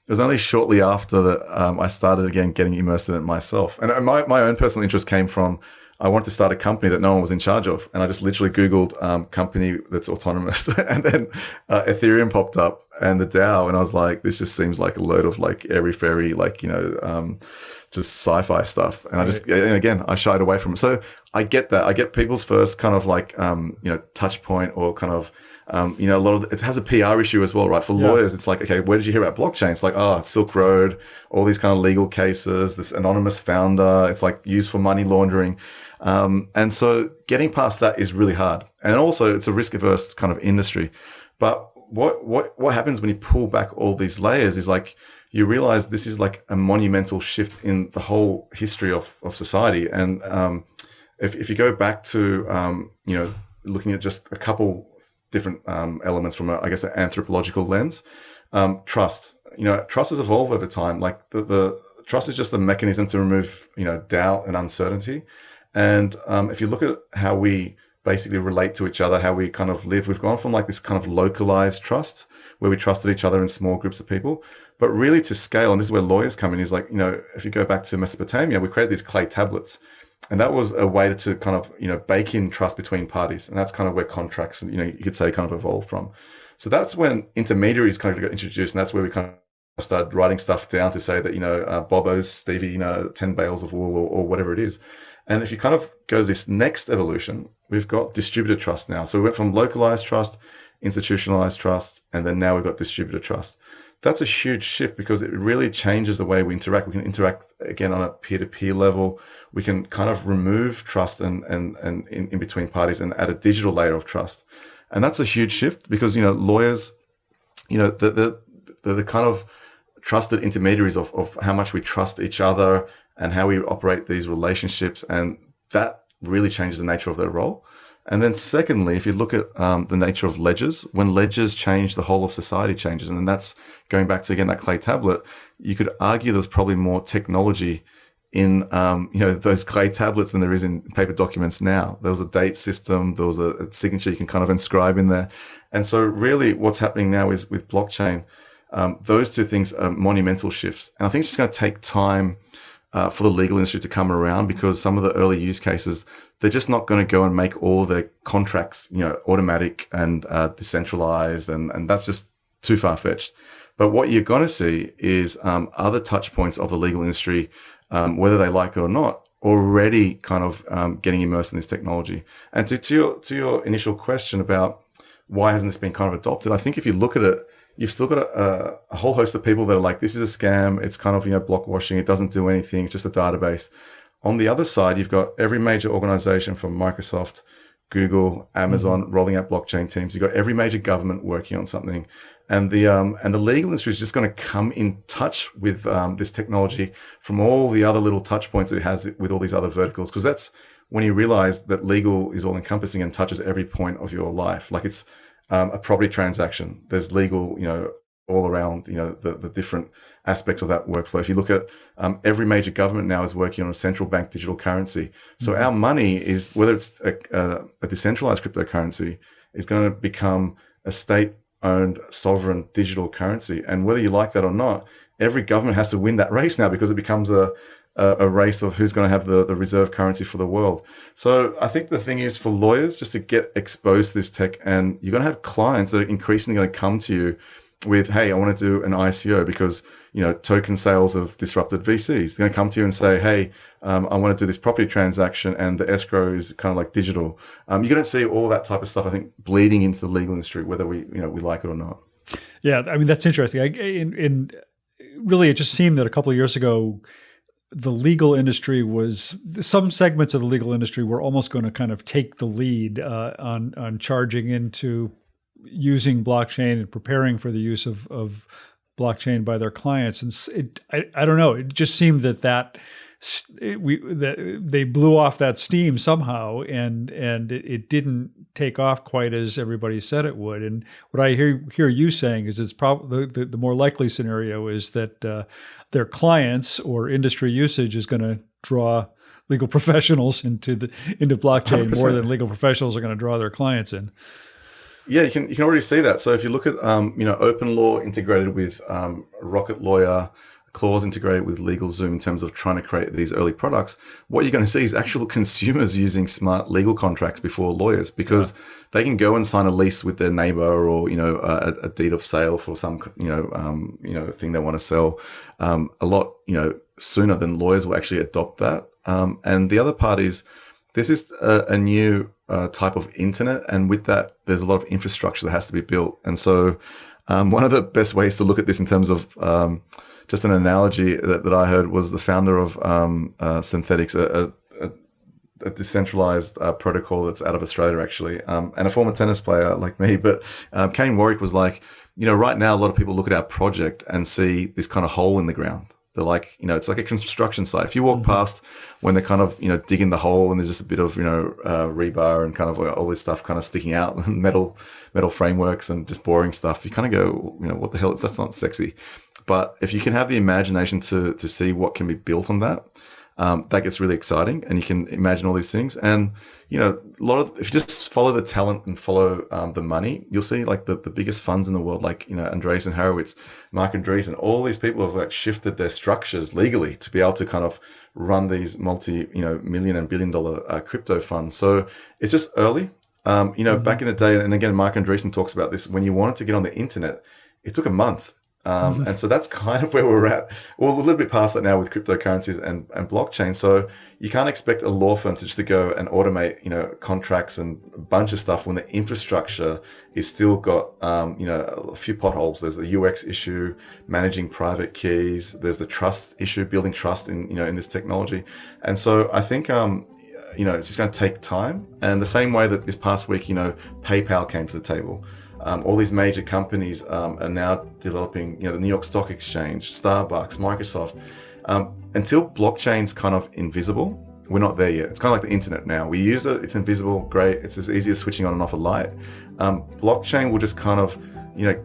Speaker 1: was only shortly after that I started again getting immersed in it myself. And my own personal interest came from I wanted to start a company that no one was in charge of. And I just literally Googled company that's autonomous. And then Ethereum popped up and the DAO. And I was like, this just seems like a load of like airy-fairy, like, just sci-fi stuff. And and again, I shied away from it. So I get that. I get people's first kind of like, touch point or kind of, a lot of it has a PR issue as well, right? For lawyers, it's like, okay, where did you hear about blockchain? It's like, Silk Road, all these kind of legal cases, this anonymous founder, it's like used for money laundering. And so getting past that is really hard. And also it's a risk averse kind of industry. But what happens when you pull back all these layers is like, you realize this is like a monumental shift in the whole history of society. And if you go back to, looking at just a couple different elements from, I guess, an anthropological lens, trust. Trust has evolved over time. Like the trust is just a mechanism to remove, doubt and uncertainty. And if you look at how we basically relate to each other, how we kind of live, we've gone from like this kind of localized trust where we trusted each other in small groups of people, but really to scale. And this is where lawyers come in, is like, if you go back to Mesopotamia, we created these clay tablets. And that was a way to kind of, bake in trust between parties. And that's kind of where contracts, you could say, kind of evolved from. So that's when intermediaries kind of got introduced. And that's where we kind of started writing stuff down to say that, Bob owes Stevie, 10 bales of wool or whatever it is. And if you kind of go to this next evolution, we've got distributed trust now. So we went from localized trust, institutionalized trust, and then now we've got distributed trust. That's a huge shift because it really changes the way we interact. We can interact again on a peer-to-peer level. We can kind of remove trust and in between parties and add a digital layer of trust. And that's a huge shift because, lawyers, the kind of trusted intermediaries of how much we trust each other and how we operate these relationships. And that really changes the nature of their role. And then secondly, if you look at the nature of ledgers, when ledgers change, the whole of society changes. And then that's going back to, again, that clay tablet. You could argue there's probably more technology in, those clay tablets than there is in paper documents now. There was a date system. There was a signature you can kind of inscribe in there. And so really what's happening now is with blockchain, those two things are monumental shifts. And I think it's just going to take time for the legal industry to come around, because some of the early use cases, they're just not going to go and make all their contracts, automatic and decentralized, and that's just too far-fetched. But what you're going to see is other touch points of the legal industry, whether they like it or not, already kind of getting immersed in this technology. And to your initial question about why hasn't this been kind of adopted, I think if you look at it, you've still got a whole host of people that are like, this is a scam. It's kind of, block washing. It doesn't do anything. It's just a database. On the other side, you've got every major organization from Microsoft, Google, Amazon, rolling out blockchain teams. You've got every major government working on something. And the legal industry is just going to come in touch with this technology from all the other little touch points that it has with all these other verticals. Because that's when you realize that legal is all encompassing and touches every point of your life. Like it's a property transaction. There's legal, all around, the different aspects of that workflow. If you look at every major government now is working on a central bank digital currency. So our money is, whether it's a decentralized cryptocurrency, is going to become a state-owned sovereign digital currency. And whether you like that or not, every government has to win that race now, because it becomes a race of who's going to have the reserve currency for the world. So I think the thing is for lawyers just to get exposed to this tech, and you're going to have clients that are increasingly going to come to you with, hey, I want to do an ICO because, token sales have disrupted VCs. They're going to come to you and say, hey, I want to do this property transaction and the escrow is kind of like digital. You're going to see all that type of stuff, I think, bleeding into the legal industry, whether we like it or not.
Speaker 2: Yeah, I mean, that's interesting. Really, it just seemed that a couple of years ago, the legal industry some segments of the legal industry were almost going to kind of take the lead on charging into using blockchain and preparing for the use of blockchain by their clients. And I don't know, it just seemed that they blew off that steam somehow, and it didn't take off quite as everybody said it would. And what I hear you saying is it's probably the more likely scenario is that their clients or industry usage is going to draw legal professionals into blockchain 100%. More than legal professionals are going to draw their clients in.
Speaker 1: Yeah, you can already see that. So if you look at open law integrated with Rocket Lawyer, clause integrated with LegalZoom in terms of trying to create these early products, what you're going to see is actual consumers using smart legal contracts before lawyers, because they can go and sign a lease with their neighbor, or a deed of sale for some thing they want to sell a lot sooner than lawyers will actually adopt that. And the other part is this is a new type of internet, and with that, there's a lot of infrastructure that has to be built. And so one of the best ways to look at this in terms of just an analogy that I heard was the founder of Synthetics, a decentralized protocol that's out of Australia, actually, and a former tennis player like me. But Kane Warwick was like, right now, a lot of people look at our project and see this kind of hole in the ground. They're like, it's like a construction site. If you walk past when they're kind of, digging the hole and there's just a bit of, rebar and kind of all this stuff kind of sticking out, metal frameworks and just boring stuff, you kind of go, what the hell? That's not sexy. But if you can have the imagination to see what can be built on that, that gets really exciting, and you can imagine all these things. And if you just follow the talent and follow the money, you'll see like the biggest funds in the world, like Andreessen Horowitz, Mark Andreessen, all these people have like shifted their structures legally to be able to kind of run these multi-million and billion-dollar crypto funds. So it's just early. Back in the day, and again, Mark Andreessen talks about this. When you wanted to get on the internet, it took a month. And so that's kind of where we're at. Well, a little bit past that now with cryptocurrencies and blockchain. So you can't expect a law firm to just go and automate, contracts and a bunch of stuff when the infrastructure is still got, a few potholes. There's the UX issue, managing private keys. There's the trust issue, building trust in this technology. And so I think, it's just going to take time. And the same way that this past week, PayPal came to the table. All these major companies are now developing, the New York Stock Exchange, Starbucks, Microsoft. Until blockchain's kind of invisible, we're not there yet. It's kind of like the internet now. We use it, it's invisible, great. It's as easy as switching on and off a light. Blockchain will just kind of,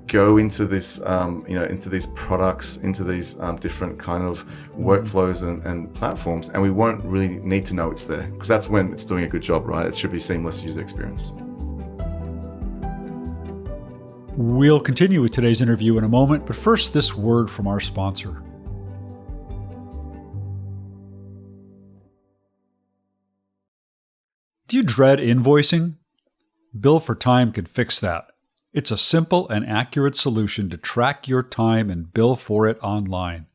Speaker 1: go into this, into these products, into these different kind of workflows and platforms, and we won't really need to know it's there, because that's when it's doing a good job, right? It should be seamless user experience.
Speaker 2: We'll continue with today's interview in a moment, but first, this word from our sponsor. Do you dread invoicing? Bill for Time can fix that. It's a simple and accurate solution to track your time and bill for it online.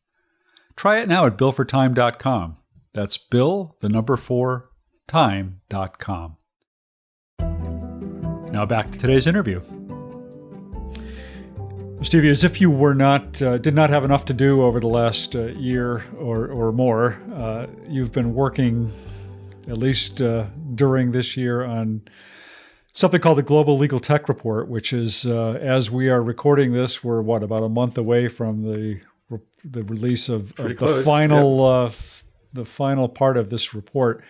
Speaker 2: Try it now at billfortime.com. That's bill4time.com. Now back to today's interview. Stevie, as if you did not have enough to do over the last year or more, you've been working, at least during this year, on something called the Global Legal Tech Report, which is, as we are recording this, we're about a month away from the release of the final part of this report.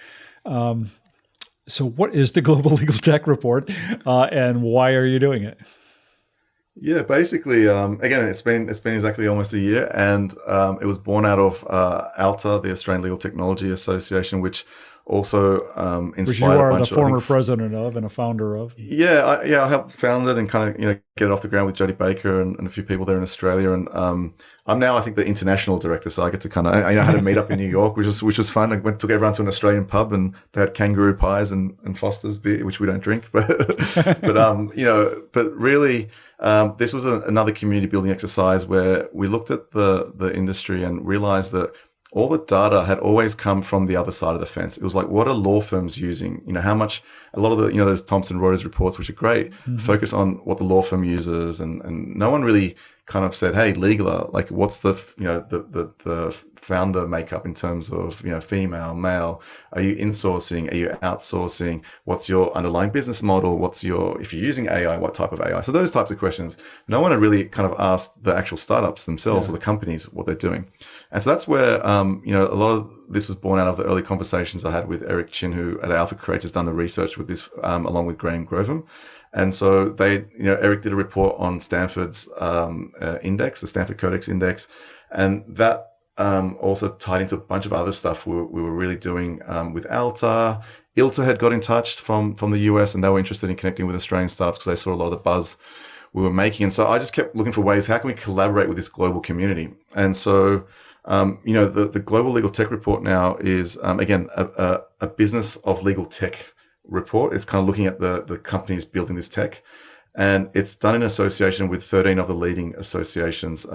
Speaker 2: So, what is the Global Legal Tech Report, and why are you doing it?
Speaker 1: Yeah, basically, again, it's been exactly almost a year, and it was born out of ALTA, the Australian Legal Technology Association, which also inspired
Speaker 2: which you are
Speaker 1: a bunch
Speaker 2: the former president of and a founder of.
Speaker 1: Yeah, I helped found it and kind of get it off the ground with Jody Baker and a few people there in Australia, and I'm now, I think, the international director, so I get to kind of I had a meet up in took everyone to an Australian pub, and they had kangaroo pies and Foster's beer, which we don't drink, but really, this was another community building exercise where we looked at the industry and realized that all the data had always come from the other side of the fence. It was like, what are law firms using? How much, a lot of the, those Thomson Reuters reports, which are great, focus on what the law firm uses. And no one really kind of said, hey, legaler, like what's the founder makeup in terms of, female, male? Are you insourcing? Are you outsourcing? What's your underlying business model? if you're using AI, what type of AI? So those types of questions, no one had really kind of asked the actual startups themselves or the companies what they're doing. And so that's where, a lot of this was born out of the early conversations I had with Eric Chin, who at Alpha Creates has done the research with this, along with Graham Grovem. And so Eric did a report on Stanford's index, the Stanford Codex Index, and that also tied into a bunch of other stuff we were really doing with ALTA. ILTA had got in touch from the US, and they were interested in connecting with Australian startups because they saw a lot of the buzz we were making. And so I just kept looking for ways, how can we collaborate with this global community? And so, the Global Legal Tech Report now is, again, a business of legal tech report. It's kind of looking at the companies building this tech. And it's done in association with 13 of the leading associations.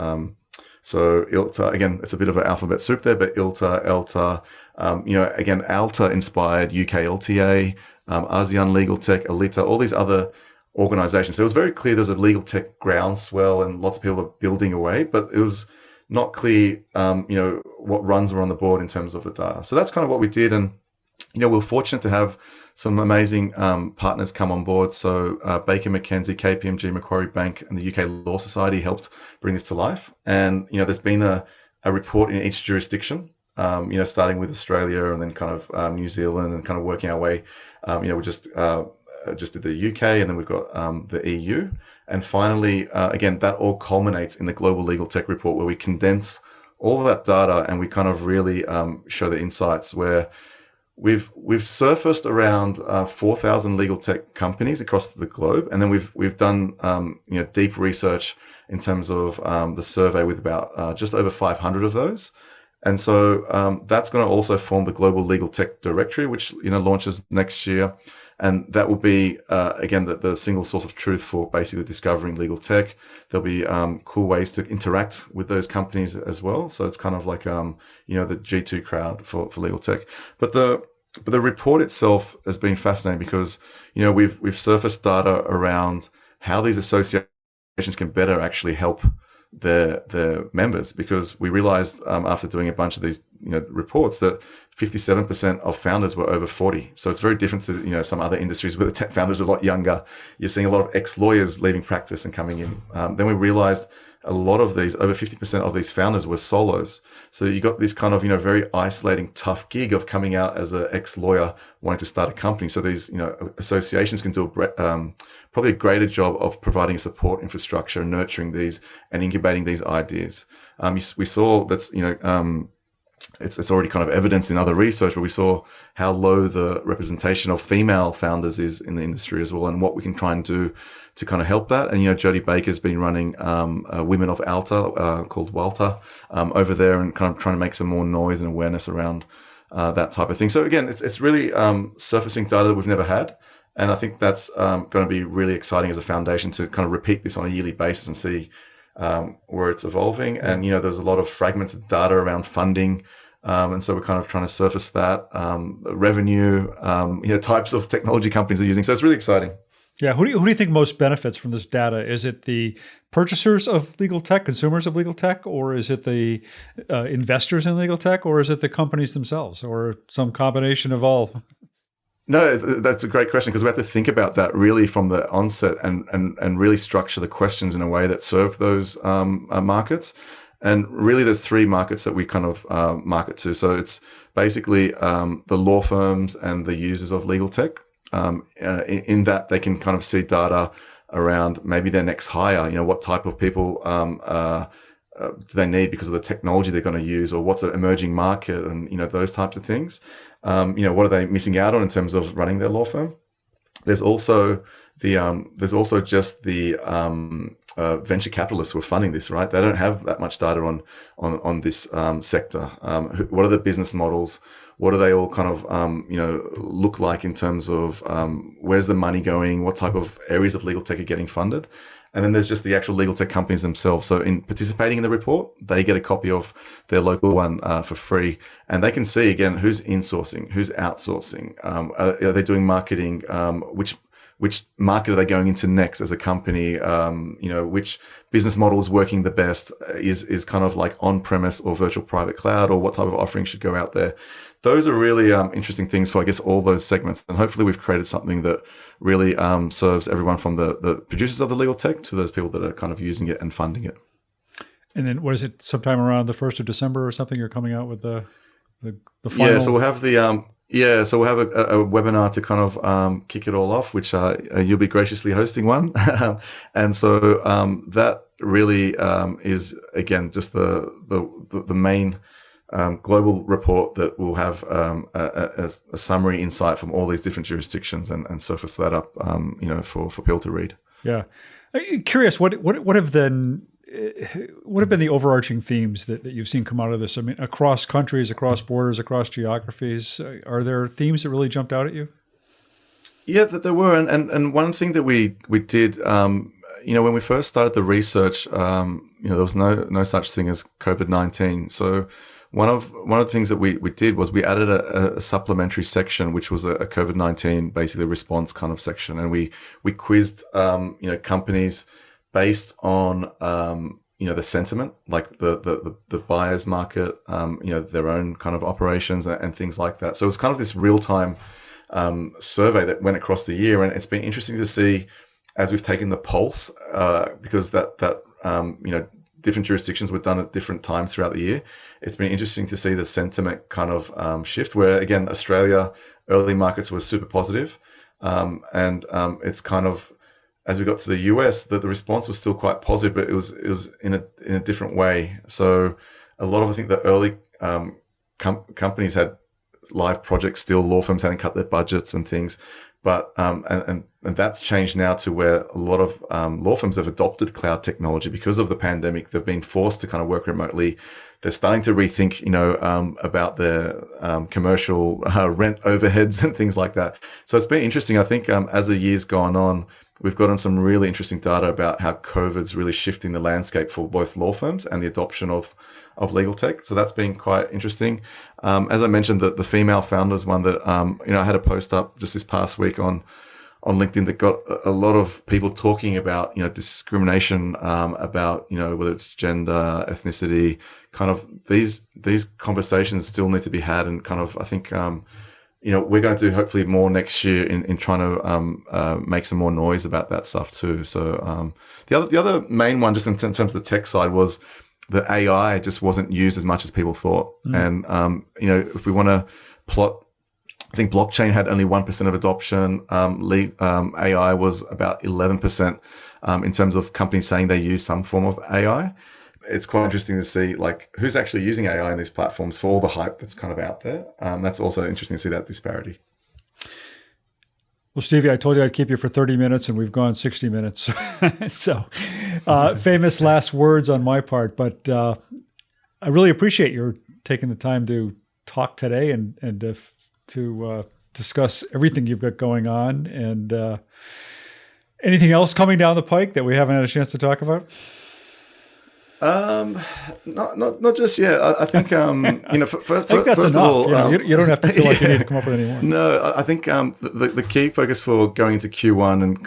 Speaker 1: So ILTA, again, it's a bit of an alphabet soup there, but ILTA, ELTA, again, ALTA inspired UK LTA, ASEAN Legal Tech, ALITA, all these other organizations. So it was very clear there's a legal tech groundswell and lots of people are building away, but it was not clear, what runs were on the board in terms of the data. So that's kind of what we did. And, we're fortunate to have some amazing partners come on board. So Baker McKenzie, KPMG, Macquarie Bank, and the UK Law Society helped bring this to life. And, there's been a report in each jurisdiction, starting with Australia and then kind of New Zealand and kind of working our way. We just did the UK, and then we've got the EU. And finally, again, that all culminates in the Global Legal Tech Report, where we condense all of that data and we kind of really show the insights, where we've surfaced around 4,000 legal tech companies across the globe, and then we've done deep research in terms of the survey with about just over 500 of those. And so that's going to also form the Global Legal Tech Directory, which launches next year, and that will be again the single source of truth for basically discovering legal tech. There'll be cool ways to interact with those companies as well. So it's kind of like the G2 crowd for legal tech. But the report itself has been fascinating because we've surfaced data around how these associations can better actually help their members, because we realized after doing a bunch of these reports that 57% of founders were over 40. So it's very different to some other industries where the tech founders are a lot younger. You're seeing a lot of ex-lawyers leaving practice and coming in. Then we realized a lot of these, over 50% of these founders were solos. So you got this kind of very isolating, tough gig of coming out as an ex-lawyer wanting to start a company. So these associations can do probably a greater job of providing a support infrastructure, nurturing these and incubating these ideas. We saw that's it's already kind of evidenced in other research, but we saw how low the representation of female founders is in the industry as well, and what we can try and do to kind of help that. And Jodie Baker's been running Women of Alta called WALTA over there, and kind of trying to make some more noise and awareness around that type of thing. So again, it's really surfacing data that we've never had. And I think that's going to be really exciting as a foundation to kind of repeat this on a yearly basis and see where it's evolving. And, there's a lot of fragmented data around funding. And so we're kind of trying to surface that revenue, types of technology companies are using. So it's really exciting.
Speaker 2: Yeah. Who do you think most benefits from this data? Is it the purchasers of legal tech, consumers of legal tech, or is it the investors in legal tech, or is it the companies themselves, or some combination of all?
Speaker 1: No, that's a great question, because we have to think about that really from the onset and really structure the questions in a way that serve those markets. And really, there's three markets that we kind of market to. So it's basically the law firms and the users of legal tech. In that, they can kind of see data around maybe their next hire. What type of people do they need because of the technology they're going to use, or what's an emerging market, and those types of things. What are they missing out on in terms of running their law firm? There's also just the venture capitalists who are funding this, right? They don't have that much data on this sector. What are the business models? What do they all kind of look like in terms of where's the money going? What type of areas of legal tech are getting funded? And then there's just the actual legal tech companies themselves. So in participating in the report, they get a copy of their local one for free. And they can see, again, who's insourcing, who's outsourcing. Are they doing marketing? Which market are they going into next as a company? Which business model is working the best? Is kind of like on-premise or virtual private cloud, or what type of offering should go out there? Those are really interesting things for, I guess, all those segments. And hopefully we've created something that really serves everyone from the producers of the legal tech to those people that are kind of using it and funding it. And
Speaker 2: then what is it, sometime around the 1st of December or something, you're coming out with the final?
Speaker 1: Yeah, so we'll have so we'll have a webinar to kind of kick it all off, which you'll be graciously hosting one. And so that really is, again, just the main global report that will have a summary insight from all these different jurisdictions and surface that up, for people to read.
Speaker 2: Yeah. Curious, what have been the overarching themes that you've seen come out of this? I mean, across countries, across borders, across geographies, are there themes that really jumped out at you?
Speaker 1: Yeah, there were, and one thing that we did, when we first started the research, there was no such thing as COVID-19. So one of the things that we did was we added a supplementary section, which was a COVID-19 basically response kind of section, and we quizzed companies based on the sentiment, like the buyer's market, their own kind of operations and things like that. So it was kind of this real time survey that went across the year, and it's been interesting to see as we've taken the pulse, because that different jurisdictions were done at different times throughout the year. It's been interesting to see the sentiment kind of shift, where again Australia early markets were super positive, and it's kind of, as we got to the US, the response was still quite positive, but it was in a different way. So a lot of, I think, the early companies had live projects still, law firms hadn't cut their budgets and things, but and that's changed now to where a lot of law firms have adopted cloud technology because of the pandemic. They've been forced to kind of work remotely. They're starting to rethink, about their commercial rent overheads and things like that. So it's been interesting. I think as the year's gone on, we've gotten some really interesting data about how COVID's really shifting the landscape for both law firms and the adoption of legal tech. So that's been quite interesting. As I mentioned, the female founders one that, I had a post up just this past week on LinkedIn that got a lot of people talking about, discrimination, about, whether it's gender, ethnicity, kind of these conversations still need to be had. And kind of, I think, we're going to do hopefully more next year in trying to make some more noise about that stuff too. So the other main one, just in terms of the tech side, was the AI just wasn't used as much as people thought. And if we want to plot, I think blockchain had only 1% of adoption. AI was about 11% in terms of companies saying they use some form of AI. It's quite interesting to see like who's actually using AI in these platforms for all the hype that's kind of out there. That's also interesting to see that disparity.
Speaker 2: Well, Stevie, I told you I'd keep you for 30 minutes and we've gone 60 minutes. So famous last words on my part, but I really appreciate your taking the time to talk today and to discuss everything you've got going on. And anything else coming down the pike that we haven't had a chance to talk about?
Speaker 1: Not just yet. I think
Speaker 2: I think that's
Speaker 1: first
Speaker 2: enough.
Speaker 1: of all,
Speaker 2: you don't have to feel like you need to come up with any more.
Speaker 1: No, I think the key focus for going into Q1 and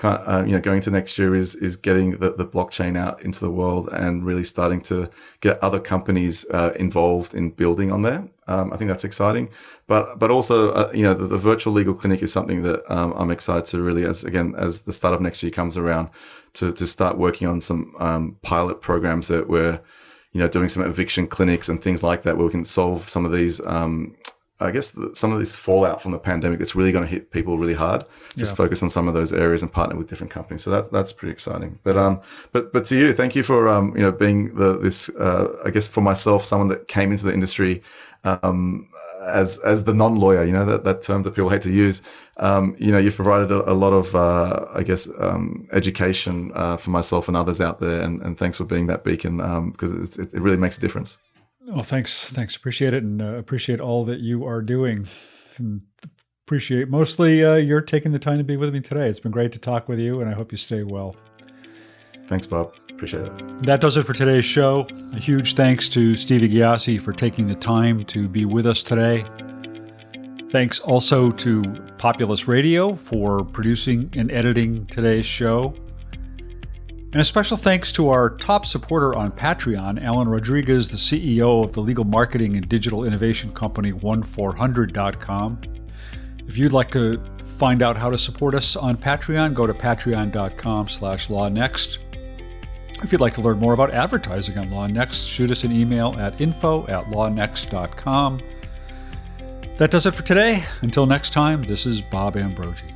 Speaker 1: going into next year is getting the blockchain out into the world and really starting to get other companies involved in building on there. I think that's exciting, but also the virtual legal clinic is something that I'm excited to really, as the start of next year comes around, to start working on some pilot programs that we're doing some eviction clinics and things like that, where we can solve some of these some of this fallout from the pandemic that's really going to hit people really hard. Just focus on some of those areas and partner with different companies. So that's pretty exciting. But to you, thank you for being this for myself, someone that came into the industry as the non-lawyer, that term that people hate to use. You've provided a lot of education for myself and others out there, and thanks for being that beacon, because it really makes a difference.
Speaker 2: Well, thanks. Appreciate it, and appreciate all that you are doing. And appreciate mostly you're taking the time to be with me today. It's been great to talk with you, and I hope you stay well.
Speaker 1: Thanks, Bob. Appreciate it.
Speaker 2: That does it for today's show. A huge thanks to Stevie Ghiassi for taking the time to be with us today. Thanks also to Populous Radio for producing and editing today's show. And a special thanks to our top supporter on Patreon, Alan Rodriguez, the CEO of the legal marketing and digital innovation company 1400.com. If you'd like to find out how to support us on Patreon, go to patreon.com/LawNext. If you'd like to learn more about advertising on LawNext, shoot us an email at info@lawnext.com. That does it for today. Until next time, this is Bob Ambrogi.